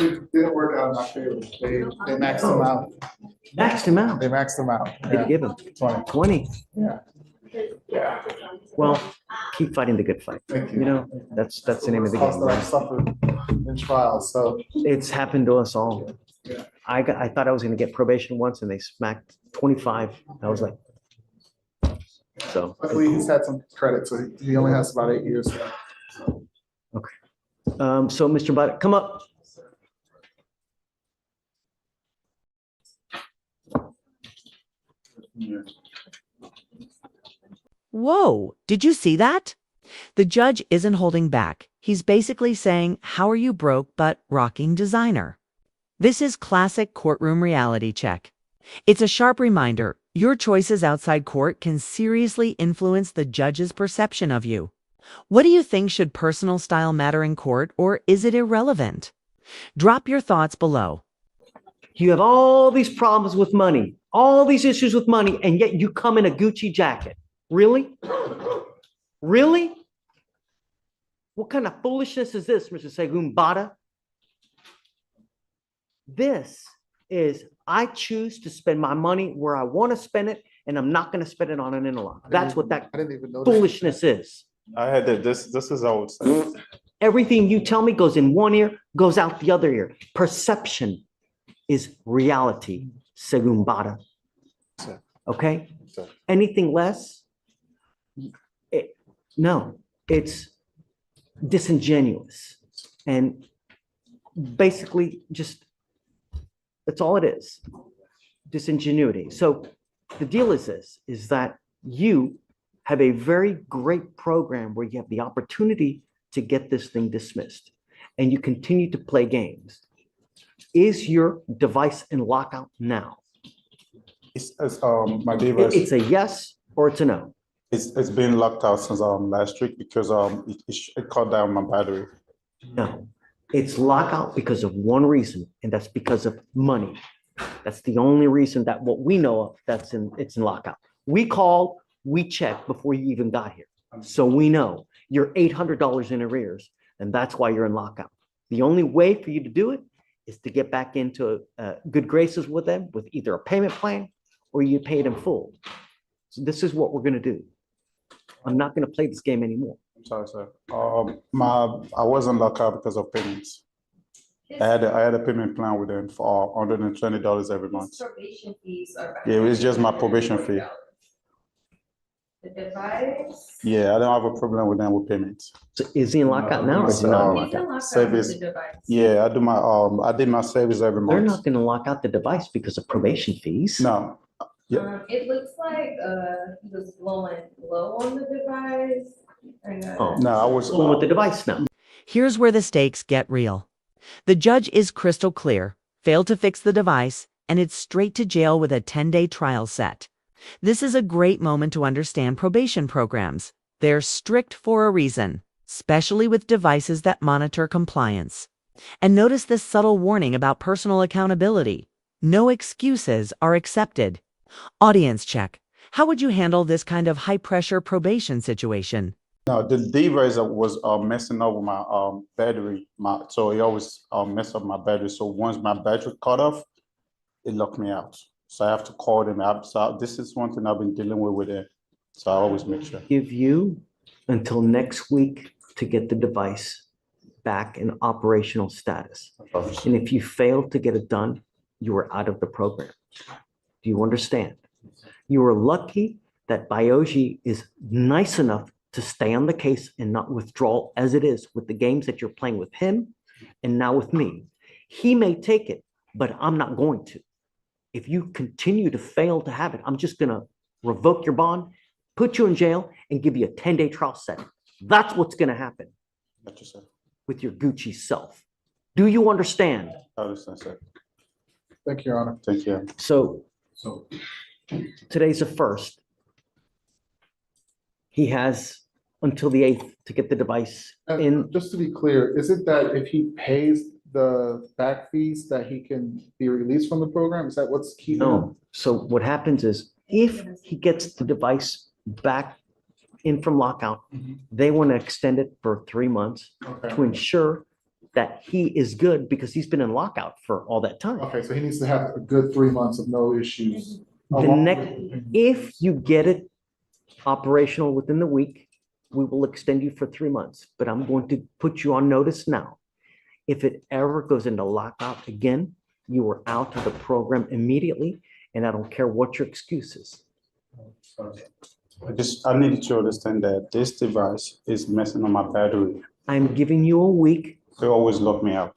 It didn't work out in my favor. They maxed him out. Maxed him out. They maxed him out. They give him 20. Yeah. Yeah. Well, keep fighting the good fight. Thank you. You know, that's the name of the Cost that I game. suffered in trial. So It's happened to us all. Yeah. I thought I was going to get probation once, and they smacked 25. I was like, so. luckily he's had some credit, so he only has about 8 years left. So. So Mr. Butt, come up. Whoa, did you see that? The judge isn't holding back. He's basically saying, how are you broke but rocking designer? This is classic courtroom reality check. It's a sharp reminder, your choices outside court can seriously influence the judge's perception of you. What do you think? Should personal style matter in court, or is it irrelevant? Drop your thoughts below. You have all these problems with money, all these issues with money, and yet you come in a Gucci jacket. Really? Really? What kind of foolishness is this, Mr. Segumbada? This is, I choose to spend my money where I want to spend it, and I'm not going to spend it on an interlock. That's what that foolishness is. I had that. This is how it's. Everything you tell me goes in one ear, goes out the other ear. Perception is reality, Segumbada. Okay? Anything less? No, it's disingenuous. And basically just, that's all it is. Disingenuity. So the deal is this, is that you have a very great program where you have the opportunity to get this thing dismissed, and you continue to play games. Is your device in lockout now? It's my device. It's a yes or it's a no. It's been locked out since last week because it cut down my battery. No, it's lockout because of one reason, and that's because of money. That's the only reason that what we know of it's in lockout. We called, we checked before you even got here. So we know you're $800 in arrears, and that's why you're in lockout. The only way for you to do it is to get back into good graces with them with either a payment plan or you pay it in full. So this is what we're going to do. I'm not going to play this game anymore. I'm sorry, sir. I wasn't locked out because of payments. I had a payment plan with them for $120 every month. Probation fees are. Yeah, it's just my probation fee. The device. Yeah, I don't have a problem with them with payments. So is he in lockout now or is he not in He's in lockout? lockout Service. with the device. Yeah, I did my service every They're month. not going to lock out the device because of probation fees. No. Yeah. It looks like he was blowing low on the device. Oh, No, I was going with the device now. Here's where the stakes get real. The judge is crystal clear, failed to fix the device, and it's straight to jail with a 10-day trial set. This is a great moment to understand probation programs. They're strict for a reason, especially with devices that monitor compliance. And notice this subtle warning about personal accountability. No excuses are accepted. Audience check. How would you handle this kind of high-pressure probation situation? No, the device was messing up with my battery. So it always messed up my battery. So once my battery cut off, it locked me out. So I have to call them. So this is one thing I've been dealing with it. So I always make sure. Give you until next week to get the device back in operational status. And if you fail to get it done, you are out of the program. Do you understand? You are lucky that Bioji is nice enough to stay on the case and not withdraw as it is with the games that you're playing with him and now with me. He may take it, but I'm not going to. If you continue to fail to have it, I'm just going to revoke your bond, put you in jail, and give you a 10-day trial set. That's what's going to happen with your Gucci self. Do you understand? I understand, sir. Thank you, Your Honor. Thank you. So today's the 1st. He has until the 8th to get the device in. Just to be clear, is it that if he pays the back fees that he can be released from the program? Is that what's keeping him? No. So what happens is if he gets the device back in from lockout, they want to extend it for 3 months to ensure that he is good because he's been in lockout for all that time. Okay, so he needs to have a good 3 months of no issues. The next, if you get it operational within the week, we will extend you for 3 months, but I'm going to put you on notice now. If it ever goes into lockout again, you are out of the program immediately, and I don't care what your excuse is. I needed to understand that this device is messing on my battery. I'm giving you a week. They always lock me out.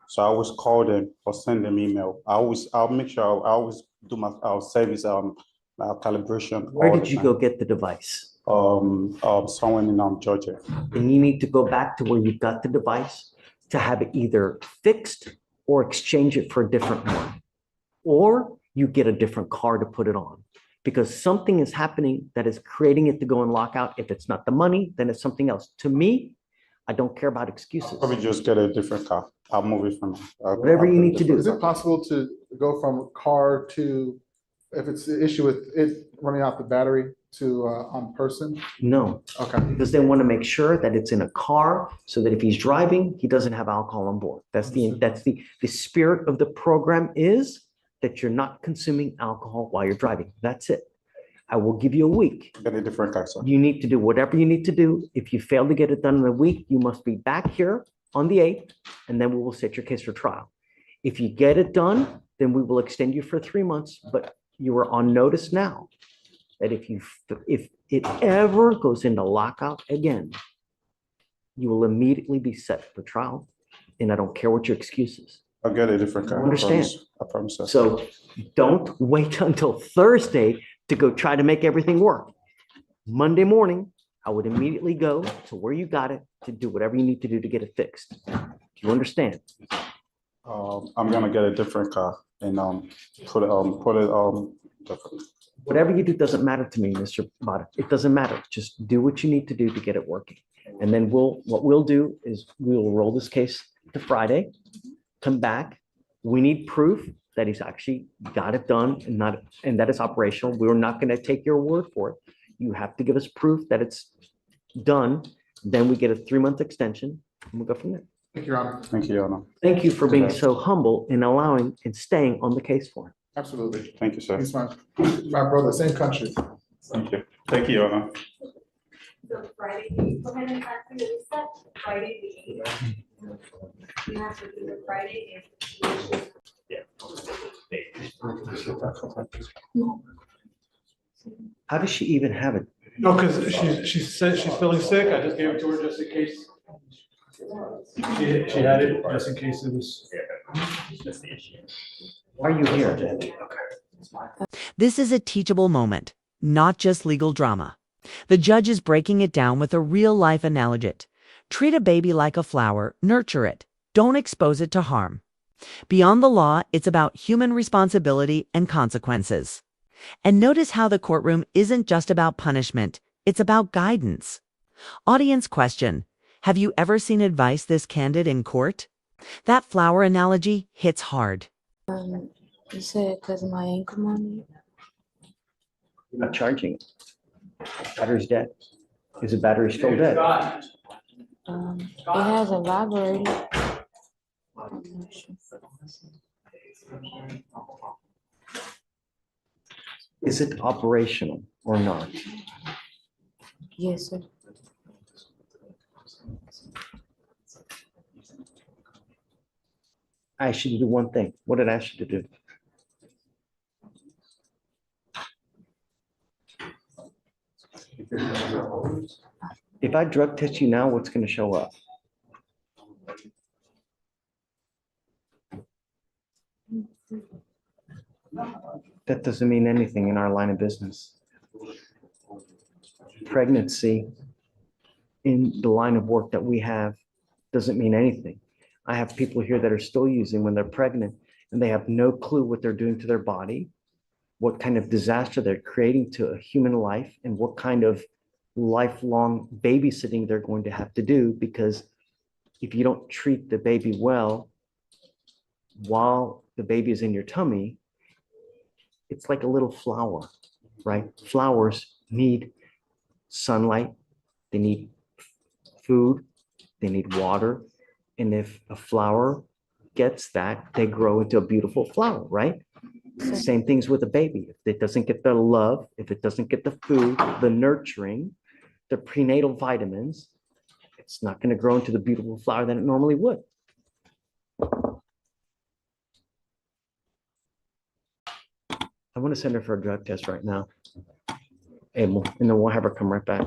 So I always call them or send them email. I'll make sure I always do our service, calibration. Where all did the you time. go get the device? Somewhere in Georgia. And you need to go back to where you got the device to have it either fixed or exchange it for a different one. Or you get a different car to put it on. Because something is happening that is creating it to go in lockout. If it's not the money, then it's something else. To me, I don't care about excuses. Probably just get a different car. I'll move it from. Whatever you need to do. Is it possible to go from car to, if it's the issue with it running out the battery, to on person? No, Okay, because they want to make sure that it's in a car so that if he's driving, he doesn't have alcohol on board. That's the spirit of the program is that you're not consuming alcohol while you're driving. That's it. I will give you a week. Get a different car, sir. You need to do whatever you need to do. If you fail to get it done in a week, you must be back here on the 8th, and then we will set your case for trial. If you get it done, then we will extend you for 3 months, but you are on notice now that if it ever goes into lockout again, you will immediately be set for trial, and I don't care what your excuse is. I'll get a different car. Understand. I promise. Sir. So don't wait until Thursday to go try to make everything work. Monday morning, I would immediately go to where you got it to do whatever you need to do to get it fixed. Do you understand? I'm gonna get a different car and put it different. Whatever you do doesn't matter to me, Mr. Bada. It doesn't matter. Just do what you need to do to get it working. And then what we'll do is we'll roll this case to Friday, come back. We need proof that he's actually got it done and that it's operational. We're not going to take your word for it. You have to give us proof that it's done. Then we get a 3-month extension and we'll go from there. thank you, Your Honor. Thank you, Your Honor. Thank you for being so humble in allowing and staying on the case for him. Absolutely. Thank you, sir. He's my brother, same country. Thank you. Thank you, Your Honor. So Friday, can you go ahead and ask me to reset? Friday, the 8th. You have to do it Friday if. How does she even have it? No, because she said she's feeling sick. I just gave it to her just in case. She had it just in case it was. Why are you here? This is a teachable moment, not just legal drama. The judge is breaking it down with a real-life analogy. Treat a baby like a flower, nurture it. Don't expose it to harm. Beyond the law, it's about human responsibility and consequences. And notice how the courtroom isn't just about punishment, it's about guidance. Audience question: have you ever seen advice this candid in court? That flower analogy hits hard. You said because of my ankle money? You're not charging it. Battery's dead. Is the battery still dead? It has a vibrator. I'm not sure. Is it operational or not? Yes, sir. I asked you to do one thing. What did I ask you to do? If I drug test you now, what's going to show up? That doesn't mean anything in our line of business. Pregnancy in the line of work that we have doesn't mean anything. I have people here that are still using when they're pregnant and they have no clue what they're doing to their body, what kind of disaster they're creating to a human life, and what kind of lifelong babysitting they're going to have to do, because if you don't treat the baby well while the baby is in your tummy, it's like a little flower, right? Flowers need sunlight, they need food, they need water, And if a flower gets that, they grow into a beautiful flower, right? Same things with a baby. If it doesn't get the love, if it doesn't get the food, the nurturing, the prenatal vitamins, it's not going to grow into the beautiful flower that it normally would. I want to send her for a drug test right now, Abel, and then we'll have her come right back.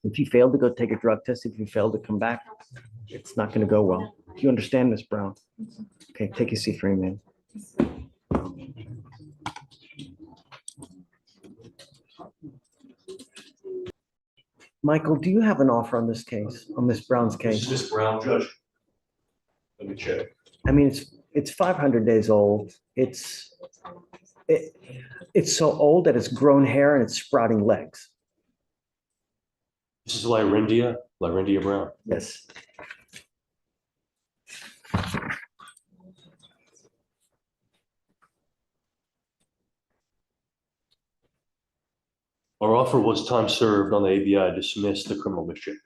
If you fail to go take a drug test, if you fail to come back, it's not going to go well. You understand, Miss Brown? Okay, take a seat for me, man. Michael, do you have an offer on this case, on Miss Brown's This case? is Miss Brown, Judge. Let me check. I mean, it's 500 days old. It's so old that it's grown hair and it's sprouting legs. This is Lyrindia Brown. Yes. Our offer was time served on the ABI, dismiss the criminal mischief.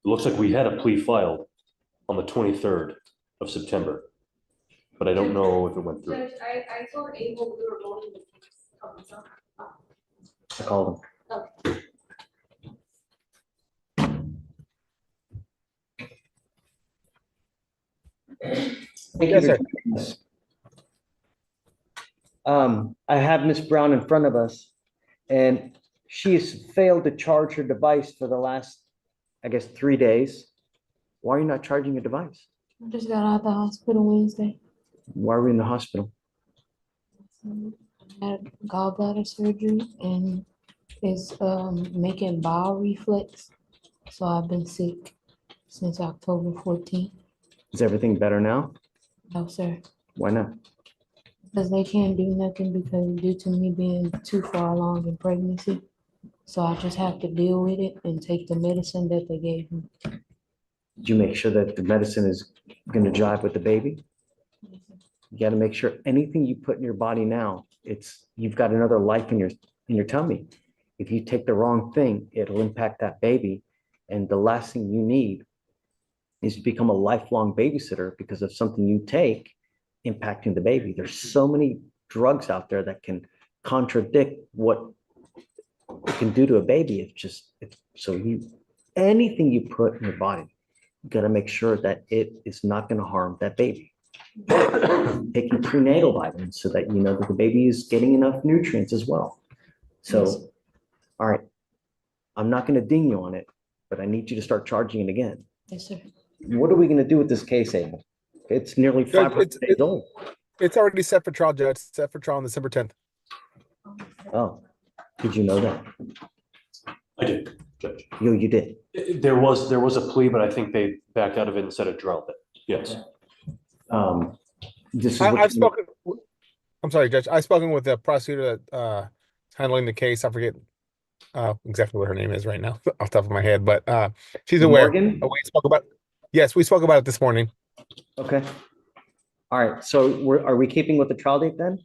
It looks like we had a plea filed on the 23rd of September, but I don't know if it went through. Judge, I told Abel we were going with this. I called him. Thank you Yes, for sir. joining us. I have Miss Brown in front of us, and she has failed to charge her device for the last, I guess, 3 days. Why are you not charging your device? I just got out of the hospital Wednesday. Why are we in the hospital? I had gallbladder surgery and it's making bowel reflex. So I've been sick since October 14th. Is everything better now? No, sir. Why not? Because they can't do nothing because due to me being too far along in pregnancy. So I just have to deal with it and take the medicine that they gave me. Did you make sure that the medicine is going to jive with the baby? You got to make sure anything you put in your body now, you've got another life in your tummy. If you take the wrong thing, it'll impact that baby. And the last thing you need is to become a lifelong babysitter because of something you take impacting the baby. There's so many drugs out there that can contradict what it can do to a baby. Anything you put in your body, you got to make sure that it is not going to harm that baby. Taking prenatal vitamins so that you know that the baby is getting enough nutrients as well. So, all right, I'm not going to ding you on it, but I need you to start charging it again. Yes, sir. What are we going to do with this case, Abel? It's nearly 500 days old. It's already set for trial, Judge. It's set for trial on December 10th. Oh, did you know that? I did, Judge. You did. There was a plea, but I think they backed out of it and said it dropped it. Yes. This is I've spoken. I'm sorry, Judge. I've spoken with the prosecutor that handling the case. I forget exactly what her name is right now off the top of my head, but she's aware. Morgan? We spoke about. Yes, we spoke about it this morning. Okay. All right. So are we keeping with the trial date then?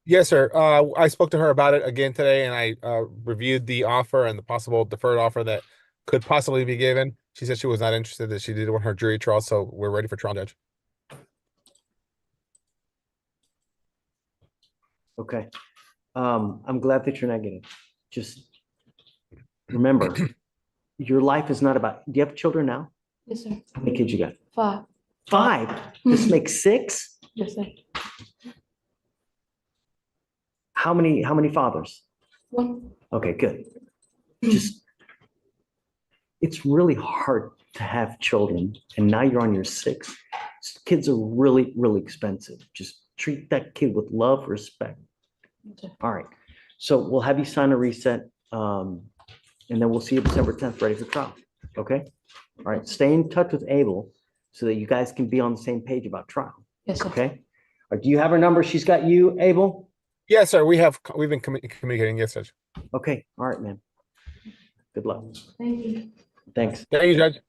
Yes, sir. I spoke to her about it again today, and I reviewed the offer and the possible deferred offer that could possibly be given. She said she was not interested, that she did want her jury trial, so we're ready for trial, Judge. Okay. I'm glad that you're negative. Just remember, your life is not about, do you have children now? Yes, sir. How many kids you got? 5. 5. This makes 6? Yes, sir. How many fathers? 1. Okay, good. It's really hard to have children, and now you're on your 6th. Kids are really, really expensive. Just treat that kid with love, respect. Okay. All right. So we'll have you sign a reset, and then we'll see you December 10th, ready for trial. Okay? All right. Stay in touch with Abel so that you guys can be on the same page about trial. Yes, sir. Okay? Or do you have her number? She's got you, Abel? Yes, sir. We've been communicating. Yes, Judge. Okay. All right, man. Good luck. Thank you. Thanks. Thank you, Judge.